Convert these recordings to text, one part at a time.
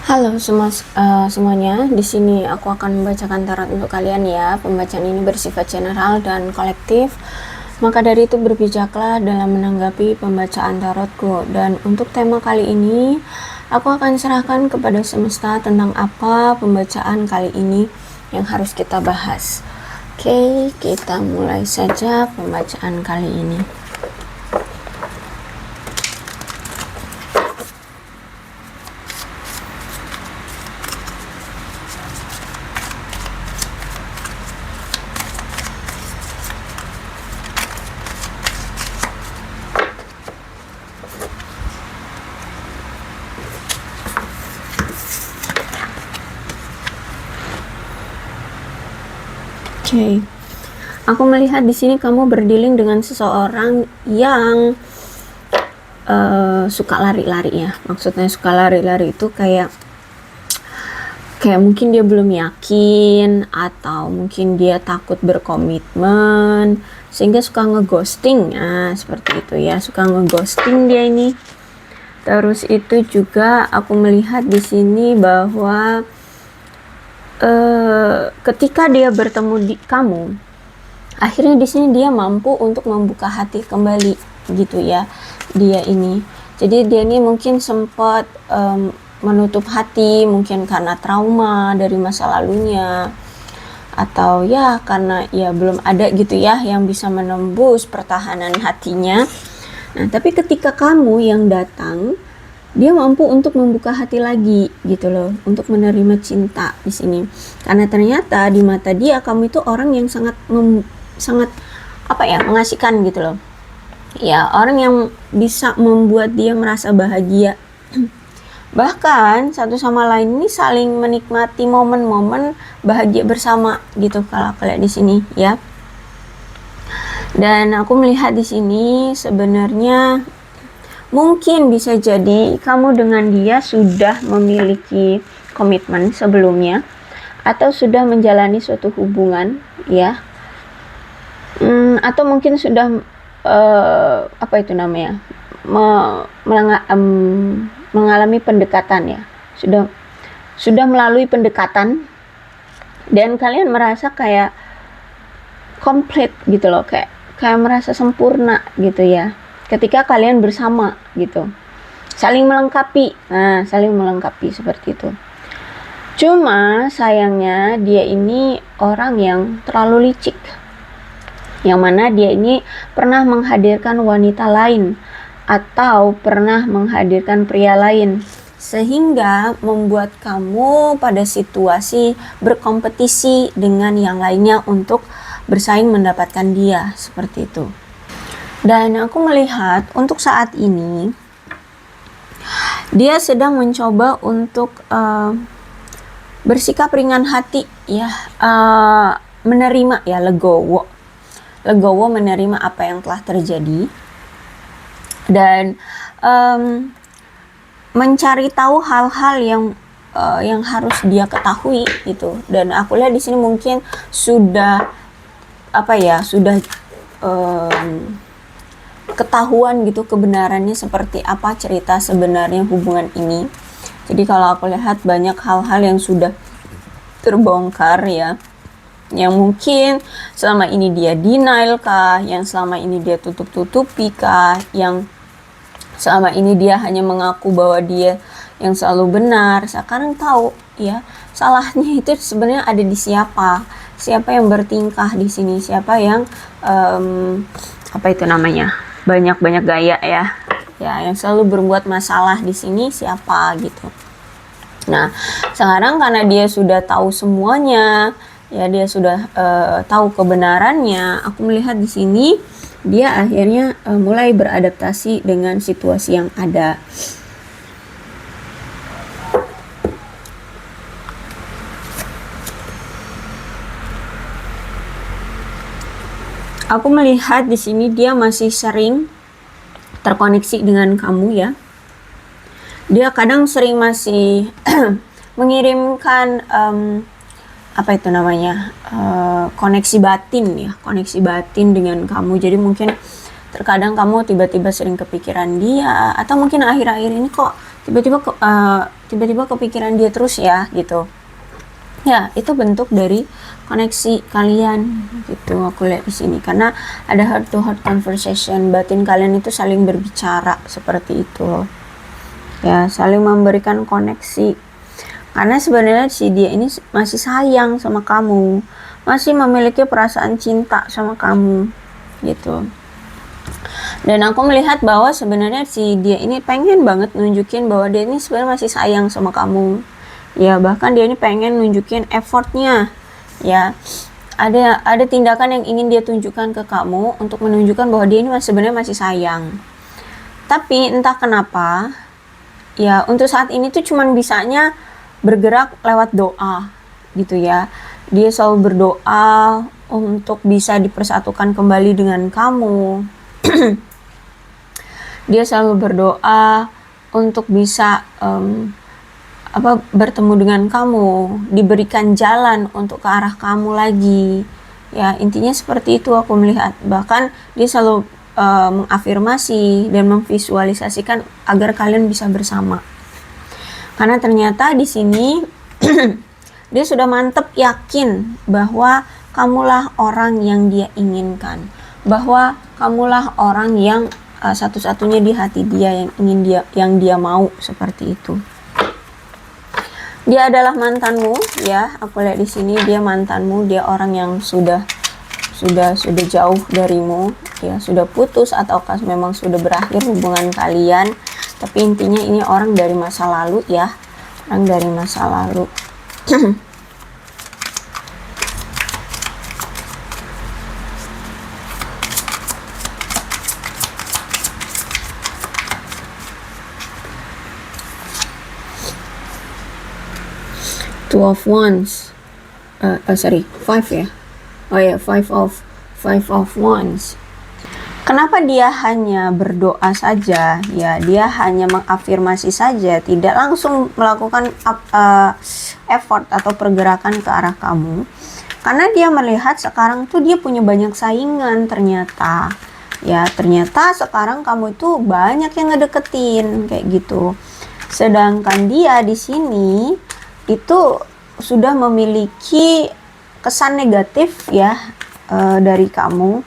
Halo semuanya, di sini aku akan membacakan tarot untuk kalian ya. Pembacaan ini bersifat general dan kolektif. Maka dari itu berbijaklah dalam menanggapi pembacaan tarotku. Dan untuk tema kali ini, aku akan serahkan kepada semesta tentang apa pembacaan kali ini yang harus kita bahas. Oke, kita mulai saja pembacaan kali ini. Oke, aku melihat di sini kamu berdealing dengan seseorang yang suka lari-lari ya. Maksudnya suka lari-lari itu kayak mungkin dia belum yakin atau mungkin dia takut berkomitmen sehingga suka ngeghosting. Nah, seperti itu ya, suka ngeghosting dia ini. Terus itu juga aku melihat di sini bahwa ketika dia bertemu di kamu, akhirnya di sini dia mampu untuk membuka hati kembali gitu ya, dia ini. Jadi dia ini mungkin sempat menutup hati mungkin karena trauma dari masa lalunya, atau ya karena ya belum ada gitu ya yang bisa menembus pertahanan hatinya. Nah, tapi ketika kamu yang datang, dia mampu untuk membuka hati lagi gitu loh, untuk menerima cinta di sini. Karena ternyata di mata dia kamu itu orang yang sangat mengasihkan gitu loh. Ya, orang yang bisa membuat dia merasa bahagia. Bahkan satu sama lain ini saling menikmati momen-momen bahagia bersama gitu kalau kalian di sini ya. Dan aku melihat di sini sebenarnya mungkin bisa jadi kamu dengan dia sudah memiliki komitmen sebelumnya atau sudah menjalani suatu hubungan ya, atau mungkin sudah mengalami pendekatan ya, sudah melalui pendekatan dan kalian merasa kayak komplit gitu loh, kayak merasa sempurna gitu ya ketika kalian bersama gitu, saling melengkapi. Nah, saling melengkapi seperti itu. Cuma sayangnya dia ini orang yang terlalu licik, yang mana dia ini pernah menghadirkan wanita lain atau pernah menghadirkan pria lain, sehingga membuat kamu pada situasi berkompetisi dengan yang lainnya untuk bersaing mendapatkan dia, seperti itu. Dan aku melihat untuk saat ini dia sedang mencoba untuk bersikap ringan hati ya, menerima ya, legowo menerima apa yang telah terjadi dan mencari tahu hal-hal yang harus dia ketahui gitu. Dan aku lihat di sini mungkin sudah ketahuan gitu kebenarannya seperti apa cerita sebenarnya hubungan ini. Jadi kalau aku lihat banyak hal-hal yang sudah terbongkar ya, yang mungkin selama ini dia denial kah, yang selama ini dia tutup-tutupi kah, yang selama ini dia hanya mengaku bahwa dia yang selalu benar. Sekarang tahu ya, salahnya itu sebenarnya ada di siapa yang bertingkah di sini, siapa yang banyak gaya ya, yang selalu berbuat masalah di sini siapa gitu. Nah, sekarang karena dia sudah tahu semuanya, ya dia sudah tahu kebenarannya, aku melihat di sini dia akhirnya mulai beradaptasi dengan situasi yang ada. Aku melihat di sini dia masih sering terkoneksi dengan kamu ya. Dia kadang sering masih mengirimkan koneksi batin dengan kamu. Jadi mungkin terkadang kamu tiba-tiba sering kepikiran dia, atau mungkin akhir-akhir ini kok tiba-tiba tiba-tiba kepikiran dia terus ya gitu. Ya, itu bentuk dari koneksi kalian gitu, aku lihat di sini. Karena ada heart to heart conversation, batin kalian itu saling berbicara seperti itu loh. Ya, saling memberikan koneksi. Karena sebenarnya si dia ini masih sayang sama kamu, masih memiliki perasaan cinta sama kamu gitu. Dan aku melihat bahwa sebenarnya si dia ini pengen banget nunjukin bahwa dia ini sebenarnya masih sayang sama kamu. Ya, bahkan dia ini pengen nunjukin effortnya. Ya, ada tindakan yang ingin dia tunjukkan ke kamu untuk menunjukkan bahwa dia ini sebenarnya masih sayang. Tapi entah kenapa, ya untuk saat ini tuh cuman bisanya bergerak lewat doa gitu ya. Dia selalu berdoa untuk bisa dipersatukan kembali dengan kamu. Dia selalu berdoa untuk bisa bertemu dengan kamu, diberikan jalan untuk ke arah kamu lagi. Ya, intinya seperti itu aku melihat. Bahkan dia selalu mengafirmasi dan memvisualisasikan agar kalian bisa bersama. Karena ternyata di sini dia sudah mantep yakin bahwa kamulah orang yang dia inginkan, bahwa kamulah orang yang satu-satunya di hati dia, yang dia mau, seperti itu. Dia adalah mantanmu, ya. Aku lihat di sini dia mantanmu, dia orang yang sudah jauh darimu, ya, sudah putus ataukah memang sudah berakhir hubungan kalian. Tapi intinya ini orang dari masa lalu, ya. Orang dari masa lalu. Two of Wands, five ya. Oh ya, five of Wands. Kenapa dia hanya berdoa saja? Ya, dia hanya mengafirmasi saja, tidak langsung melakukan effort atau pergerakan ke arah kamu. Karena dia melihat sekarang tuh dia punya banyak saingan ternyata. Ya, ternyata sekarang kamu itu banyak yang ngedeketin kayak gitu. Sedangkan dia di sini itu sudah memiliki kesan negatif ya dari kamu.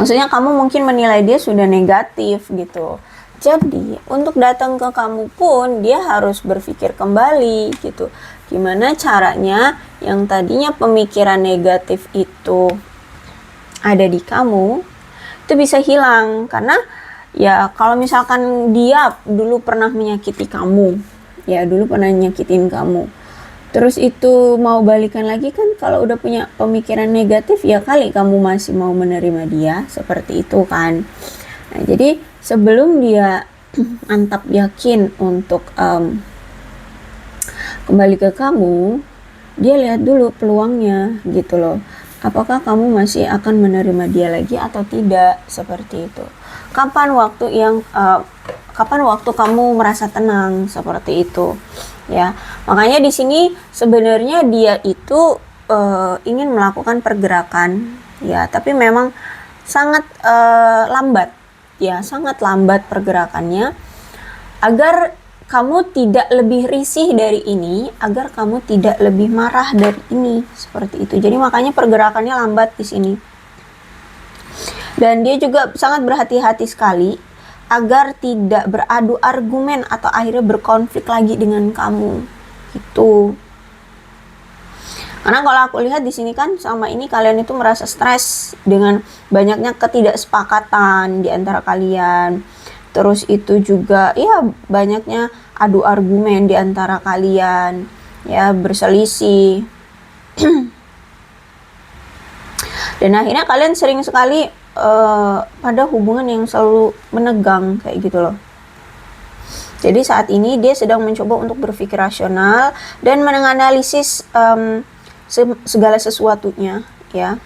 Maksudnya kamu mungkin menilai dia sudah negatif gitu. Jadi untuk datang ke kamu pun dia harus berpikir kembali gitu. Gimana caranya yang tadinya pemikiran negatif itu ada di kamu itu bisa hilang. Karena ya kalau misalkan dia dulu pernah menyakiti kamu, ya dulu pernah nyakitin kamu, terus itu mau balikan lagi, kan kalau udah punya pemikiran negatif ya kali kamu masih mau menerima dia, seperti itu kan. Nah, jadi sebelum dia mantap yakin untuk kembali ke kamu, dia lihat dulu peluangnya gitu loh. Apakah kamu masih akan menerima dia lagi atau tidak, seperti itu. Kapan waktu kamu merasa tenang, seperti itu ya. Makanya di sini sebenarnya dia itu ingin melakukan pergerakan ya, tapi memang sangat lambat ya, sangat lambat pergerakannya, agar kamu tidak lebih risih dari ini, agar kamu tidak lebih marah dari ini, seperti itu. Jadi makanya pergerakannya lambat di sini. Dan dia juga sangat berhati-hati sekali agar tidak beradu argumen atau akhirnya berkonflik lagi dengan kamu gitu. Karena kalau aku lihat di sini kan sama ini kalian itu merasa stres dengan banyaknya ketidaksepakatan di antara kalian. Terus itu juga ya banyaknya adu argumen di antara kalian, ya berselisih. Dan akhirnya kalian sering sekali pada hubungan yang selalu menegang kayak gitu loh. Jadi saat ini dia sedang mencoba untuk berpikir rasional dan menganalisis segala sesuatunya ya.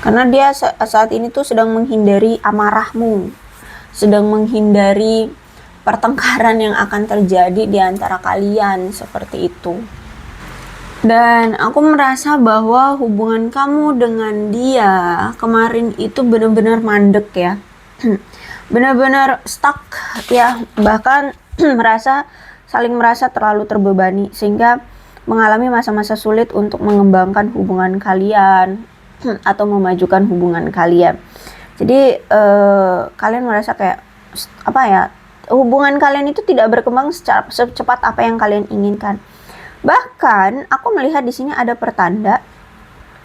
Karena dia saat ini tuh sedang menghindari amarahmu, sedang menghindari pertengkaran yang akan terjadi di antara kalian, seperti itu. Dan aku merasa bahwa hubungan kamu dengan dia kemarin itu benar-benar mandek ya. benar-benar stuck ya, bahkan saling merasa terlalu terbebani sehingga mengalami masa-masa sulit untuk mengembangkan hubungan kalian atau memajukan hubungan kalian. Jadi kalian merasa kayak apa ya, hubungan kalian itu tidak berkembang secepat apa yang kalian inginkan. Bahkan aku melihat di sini ada pertanda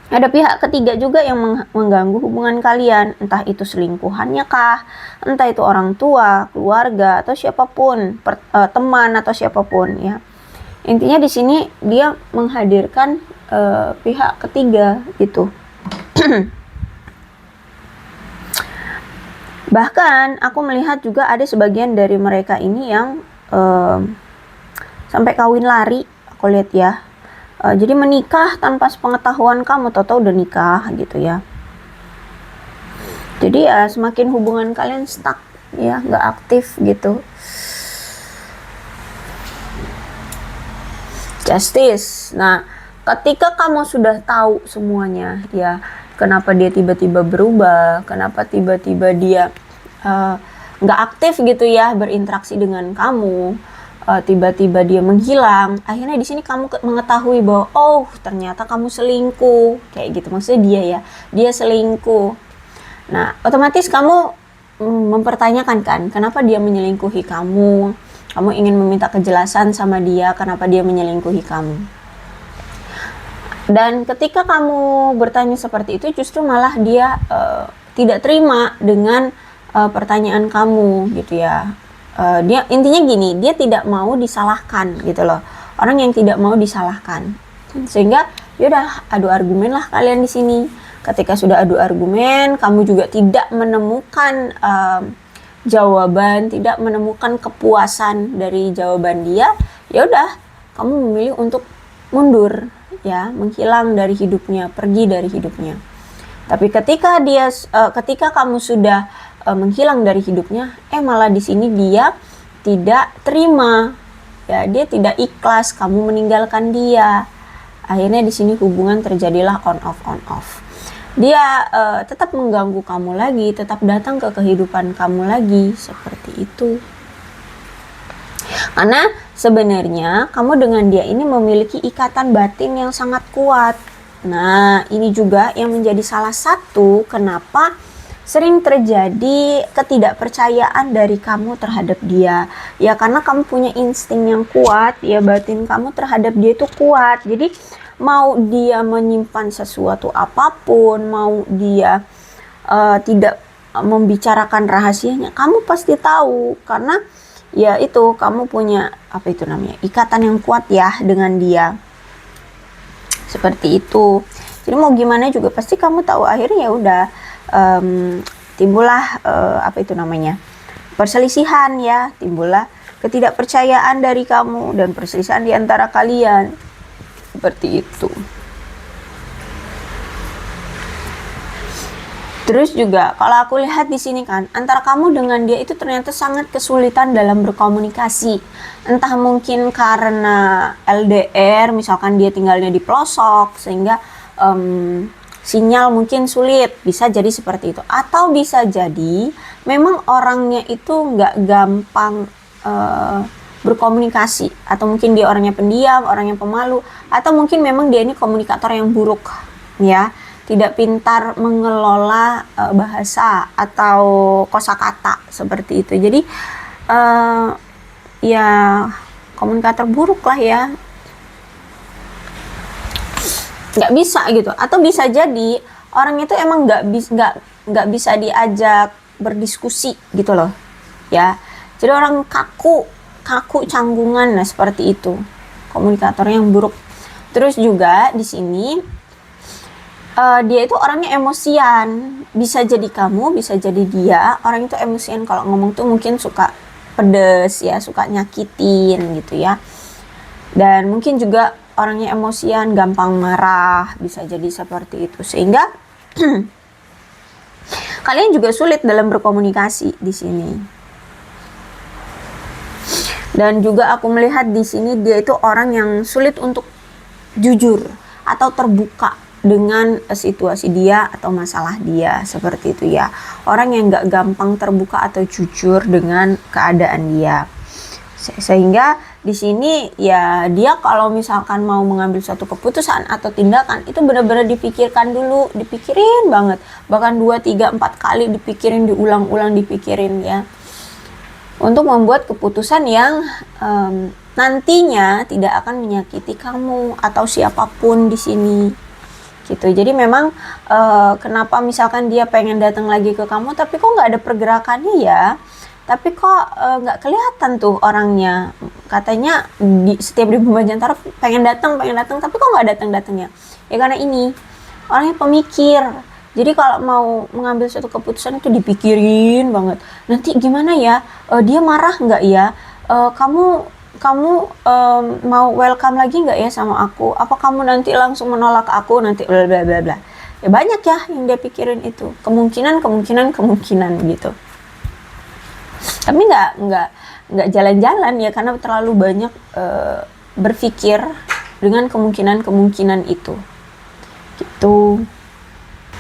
ada pihak ketiga juga yang mengganggu hubungan kalian, entah itu selingkuhannya kah, entah itu orang tua, keluarga, atau siapapun, teman atau siapapun ya. Intinya di sini dia menghadirkan pihak ketiga gitu. Bahkan aku melihat juga ada sebagian dari mereka ini yang sampai kawin lari, aku lihat ya. Jadi menikah tanpa sepengetahuan kamu, tau-tau udah nikah gitu ya. Jadi ya semakin hubungan kalian stuck ya, nggak aktif gitu. Justice. Nah, ketika kamu sudah tahu semuanya ya, kenapa dia tiba-tiba berubah, kenapa tiba-tiba dia nggak aktif gitu ya berinteraksi dengan kamu, tiba-tiba dia menghilang. Akhirnya di sini kamu mengetahui bahwa oh ternyata kamu selingkuh, kayak gitu. Maksudnya dia selingkuh. Nah otomatis kamu mempertanyakan kan, kenapa dia menyelingkuhi kamu. Kamu ingin meminta kejelasan sama dia kenapa dia menyelingkuhi kamu. Dan ketika kamu bertanya seperti itu, justru malah dia tidak terima dengan pertanyaan kamu gitu ya. Dia intinya gini, dia tidak mau disalahkan gitu loh, orang yang tidak mau disalahkan, sehingga yaudah adu argumen lah kalian di sini. Ketika sudah adu argumen, kamu juga tidak menemukan jawaban, tidak menemukan kepuasan dari jawaban dia, yaudah kamu memilih untuk mundur ya, menghilang dari hidupnya, pergi dari hidupnya. Tapi ketika kamu sudah menghilang dari hidupnya, malah di sini dia tidak terima ya, dia tidak ikhlas kamu meninggalkan dia. Akhirnya di sini hubungan terjadilah on off. Dia tetap mengganggu kamu lagi, tetap datang ke kehidupan kamu lagi, seperti itu. Karena sebenarnya kamu dengan dia ini memiliki ikatan batin yang sangat kuat. Nah, ini juga yang menjadi salah satu kenapa sering terjadi ketidakpercayaan dari kamu terhadap dia. Ya karena kamu punya insting yang kuat, ya batin kamu terhadap dia itu kuat. Jadi mau dia menyimpan sesuatu apapun, mau dia tidak membicarakan rahasianya, kamu pasti tahu. Karena ya itu, kamu punya ikatan yang kuat ya dengan dia. Seperti itu. Jadi mau gimana juga pasti kamu tahu akhirnya ya udah timbullah perselisihan ya, timbullah ketidakpercayaan dari kamu dan perselisihan di antara kalian, seperti itu. Terus juga kalau aku lihat di sini kan, antara kamu dengan dia itu ternyata sangat kesulitan dalam berkomunikasi. Entah mungkin karena LDR, misalkan dia tinggalnya di pelosok sehingga sinyal mungkin sulit, bisa jadi seperti itu. Atau bisa jadi memang orangnya itu nggak gampang berkomunikasi, atau mungkin dia orangnya pendiam, orangnya pemalu, atau mungkin memang dia ini komunikator yang buruk ya, tidak pintar mengelola bahasa atau kosakata, seperti itu. Jadi ya komunikator buruk lah ya, nggak bisa gitu. Atau bisa jadi orang itu emang nggak bisa diajak berdiskusi gitu loh ya, jadi orang kaku canggungan, nah seperti itu, komunikator yang buruk. Terus juga di sini dia itu orangnya emosian, bisa jadi kamu, bisa jadi dia. Orang itu emosian, kalau ngomong tuh mungkin suka pedes ya, suka nyakitin gitu ya. Dan mungkin juga orangnya emosian, gampang marah, bisa jadi seperti itu. Sehingga kalian juga sulit dalam berkomunikasi di sini. Dan juga aku melihat di sini dia itu orang yang sulit untuk jujur atau terbuka dengan situasi dia atau masalah dia, seperti itu ya. Orang yang nggak gampang terbuka atau jujur dengan keadaan dia. Sehingga di sini ya dia kalau misalkan mau mengambil suatu keputusan atau tindakan itu benar-benar dipikirin dulu, dipikirin banget, bahkan 2, 3, 4 kali dipikirin, diulang-ulang dipikirin ya, untuk membuat keputusan yang nantinya tidak akan menyakiti kamu atau siapapun di sini gitu. Jadi memang kenapa misalkan dia pengen datang lagi ke kamu tapi kok nggak ada pergerakannya ya, tapi kok nggak kelihatan tuh orangnya, katanya setiap di Banjantara pengen datang tapi kok nggak datang-datangnya ya, karena ini orangnya pemikir. Jadi kalau mau mengambil suatu keputusan itu dipikirin banget, nanti gimana ya, dia marah nggak ya, kamu mau welcome lagi nggak ya sama aku, apa kamu nanti langsung menolak aku nanti bla bla bla bla ya, banyak ya yang dia pikirin itu, kemungkinan gitu. Tapi nggak jalan-jalan ya, karena terlalu banyak berpikir dengan kemungkinan itu gitu.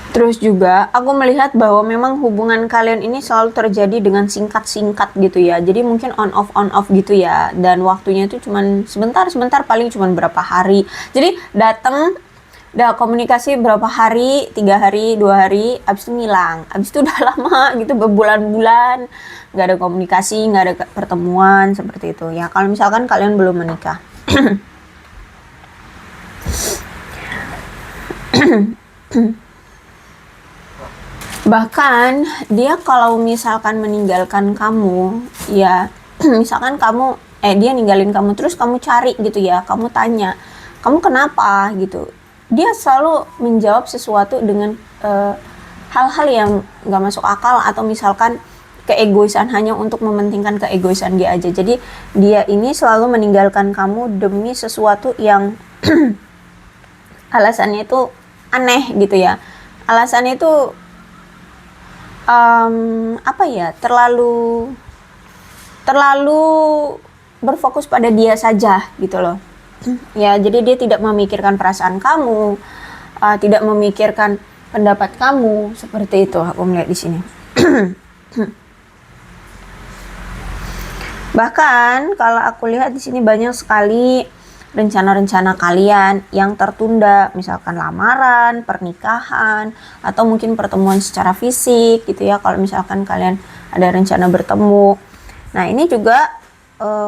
Terus juga aku melihat bahwa memang hubungan kalian ini selalu terjadi dengan singkat-singkat gitu ya. Jadi mungkin on off gitu ya. Dan waktunya itu cuman sebentar, paling cuman berapa hari. Jadi datang, udah komunikasi berapa hari, 3 hari, 2 hari, abis itu ngilang. Abis itu udah lama gitu, berbulan-bulan nggak ada komunikasi, nggak ada pertemuan, seperti itu ya. Kalau misalkan kalian belum menikah. Bahkan dia kalau misalkan meninggalkan kamu ya, misalkan dia ninggalin kamu terus kamu cari gitu ya, kamu tanya kamu kenapa gitu, dia selalu menjawab sesuatu dengan hal-hal yang gak masuk akal, atau misalkan keegoisan, hanya untuk mementingkan keegoisan dia aja. Jadi dia ini selalu meninggalkan kamu demi sesuatu yang alasannya itu aneh gitu ya, alasannya itu terlalu berfokus pada dia saja gitu loh ya. Jadi dia tidak memikirkan perasaan kamu, tidak memikirkan pendapat kamu, seperti itu aku melihat di sini. Bahkan kalau aku lihat di sini banyak sekali rencana-rencana kalian yang tertunda, misalkan lamaran, pernikahan, atau mungkin pertemuan secara fisik gitu ya, kalau misalkan kalian ada rencana bertemu. Nah ini juga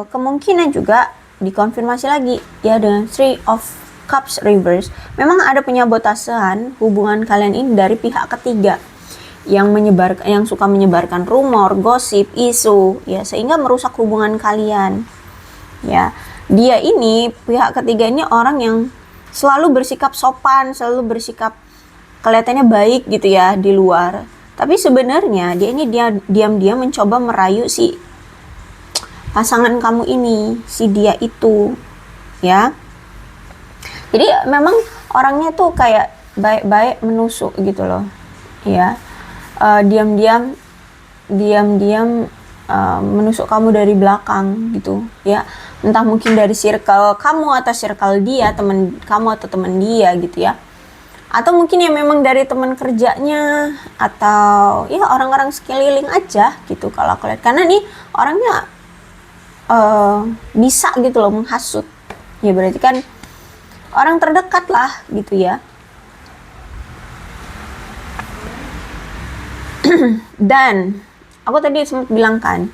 kemungkinan juga dikonfirmasi lagi ya dengan Three of Cups reverse. Memang ada penyabotasan hubungan kalian ini dari pihak ketiga yang suka menyebarkan rumor, gosip, isu ya, sehingga merusak hubungan kalian ya. Dia ini, pihak ketiga ini orang yang selalu bersikap sopan, selalu bersikap kelihatannya baik gitu ya di luar. Tapi sebenarnya dia ini diam-diam mencoba merayu si pasangan kamu ini, si dia itu ya. Jadi memang orangnya tuh kayak baik-baik menusuk gitu loh ya. Diam-diam menusuk kamu dari belakang gitu ya, entah mungkin dari circle kamu atau circle dia, teman kamu atau teman dia gitu ya, atau mungkin ya memang dari teman kerjanya atau ya orang-orang sekeliling aja gitu kalau aku lihat, karena nih orangnya bisa gitu loh menghasut ya, berarti kan orang terdekat lah gitu ya. Dan aku tadi sempat bilang kan,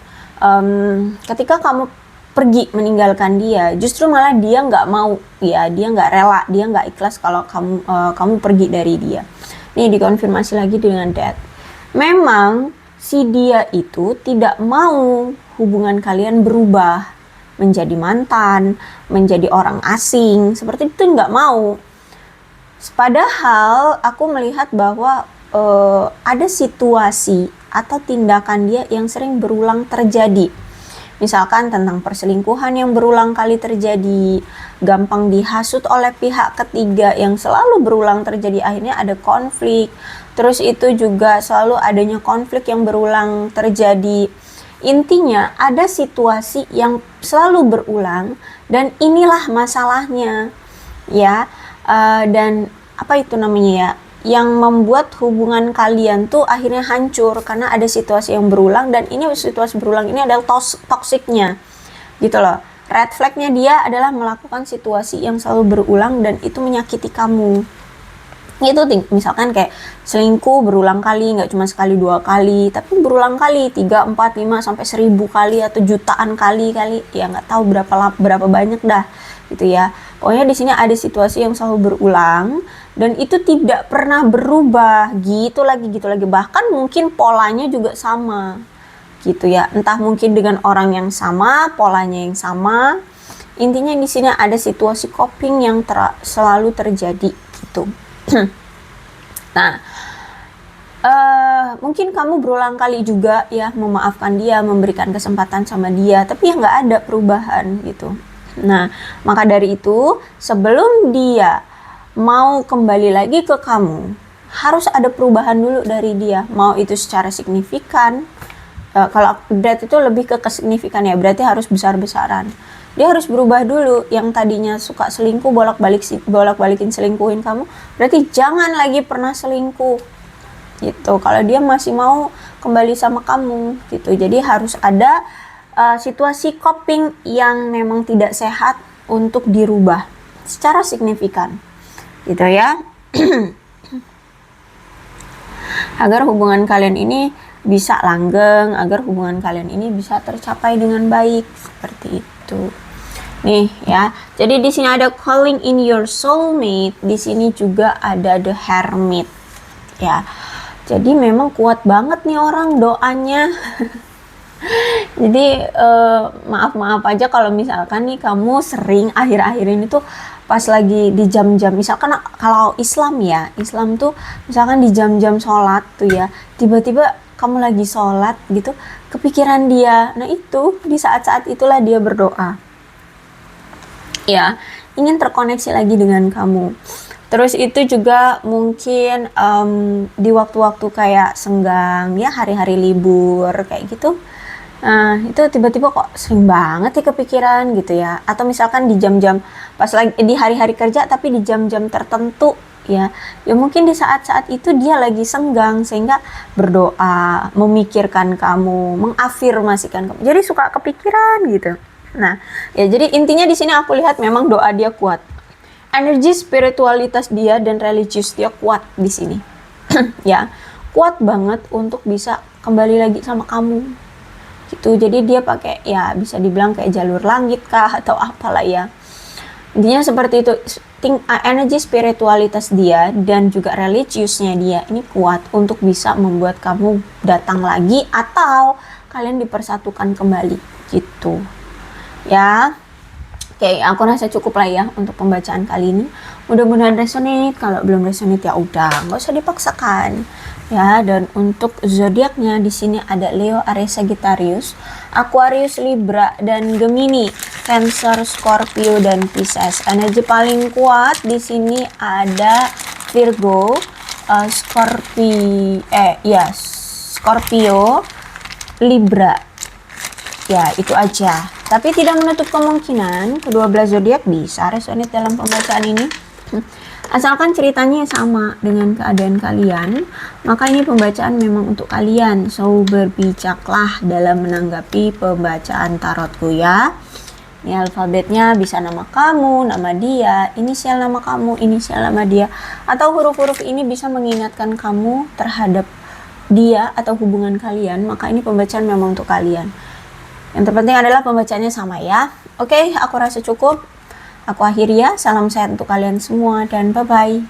ketika kamu pergi meninggalkan dia, justru malah dia nggak mau ya, dia nggak rela, dia nggak ikhlas kalau kamu pergi dari dia. Nih dikonfirmasi lagi dengan Death. Memang si dia itu tidak mau hubungan kalian berubah menjadi mantan, menjadi orang asing, seperti itu nggak mau. Padahal aku melihat bahwa ada situasi atau tindakan dia yang sering berulang terjadi. Misalkan tentang perselingkuhan yang berulang kali terjadi, gampang dihasut oleh pihak ketiga yang selalu berulang terjadi, akhirnya ada konflik. Terus itu juga selalu adanya konflik yang berulang terjadi. Intinya ada situasi yang selalu berulang dan inilah masalahnya ya. Dan apa itu namanya ya, yang membuat hubungan kalian tuh akhirnya hancur karena ada situasi yang berulang, dan ini situasi berulang ini adalah toksiknya gitu loh. Red flagnya dia adalah melakukan situasi yang selalu berulang dan itu menyakiti kamu. Itu misalkan kayak selingkuh berulang kali, nggak cuma sekali dua kali, tapi berulang kali 3, 4, 5 sampai 1000 kali atau jutaan kali ya nggak tahu berapa banyak dah gitu ya. Pokoknya di sini ada situasi yang selalu berulang dan itu tidak pernah berubah gitu lagi, bahkan mungkin polanya juga sama gitu ya, entah mungkin dengan orang yang sama, polanya yang sama. Intinya di sini ada situasi coping yang selalu terjadi gitu. Nah, mungkin kamu berulang kali juga ya memaafkan dia, memberikan kesempatan sama dia, tapi ya nggak ada perubahan gitu. Nah, maka dari itu sebelum dia mau kembali lagi ke kamu, harus ada perubahan dulu dari dia, mau itu secara signifikan. Kalau upgrade itu lebih ke signifikan ya, berarti harus besar-besaran. Dia harus berubah dulu. Yang tadinya suka selingkuh, bolak-balikin selingkuhin kamu, berarti jangan lagi pernah selingkuh gitu. Kalau dia masih mau kembali sama kamu gitu, jadi harus ada situasi coping yang memang tidak sehat untuk dirubah secara signifikan gitu ya. Agar hubungan kalian ini bisa langgeng, agar hubungan kalian ini bisa tercapai dengan baik seperti itu. Nih ya, jadi di sini ada calling in your soulmate, di sini juga ada the hermit ya. Jadi memang kuat banget nih orang doanya. Jadi maaf aja kalau misalkan nih kamu sering akhir-akhir ini tuh pas lagi di jam-jam, misalkan kalau Islam ya, Islam tuh misalkan di jam-jam sholat tuh ya, tiba-tiba kamu lagi sholat gitu, kepikiran dia. Nah itu di saat-saat itulah dia berdoa ya, ingin terkoneksi lagi dengan kamu. Terus itu juga mungkin di waktu-waktu kayak senggang ya, hari-hari libur kayak gitu. Nah itu tiba-tiba kok sering banget ya kepikiran gitu ya. Atau misalkan di jam-jam pas lagi di hari-hari kerja tapi di jam-jam tertentu ya mungkin di saat-saat itu dia lagi senggang sehingga berdoa, memikirkan kamu, mengafirmasikan kamu, jadi suka kepikiran gitu. Nah ya, jadi intinya di sini aku lihat memang doa dia kuat, energi spiritualitas dia dan religius dia kuat di sini. Ya kuat banget untuk bisa kembali lagi sama kamu gitu. Jadi dia pakai ya bisa dibilang kayak jalur langit kah atau apalah ya, intinya seperti itu. Energi spiritualitas dia dan juga religiusnya dia ini kuat untuk bisa membuat kamu datang lagi atau kalian dipersatukan kembali gitu ya. Oke, aku rasa cukup lah ya untuk pembacaan kali ini. Mudah-mudahan resonate. Kalau belum resonate ya udah, nggak usah dipaksakan ya. Dan untuk zodiaknya di sini ada Leo, Aries, Sagittarius, Aquarius, Libra, dan Gemini, Cancer, Scorpio, dan Pisces. Energi paling kuat di sini ada Virgo, Scorpio, Libra. Ya, itu aja. Tapi tidak menutup kemungkinan kedua belas zodiak bisa resonate dalam pembacaan ini. Asalkan ceritanya sama dengan keadaan kalian, maka ini pembacaan memang untuk kalian. So, berbijaklah dalam menanggapi pembacaan tarotku ya. Ini alfabetnya bisa nama kamu, nama dia, inisial nama kamu, inisial nama dia. Atau huruf-huruf ini bisa mengingatkan kamu terhadap dia atau hubungan kalian, maka ini pembacaan memang untuk kalian. Yang terpenting adalah pembacaannya sama ya. Oke, aku rasa cukup. Aku akhiri ya. Salam sehat untuk kalian semua dan bye-bye.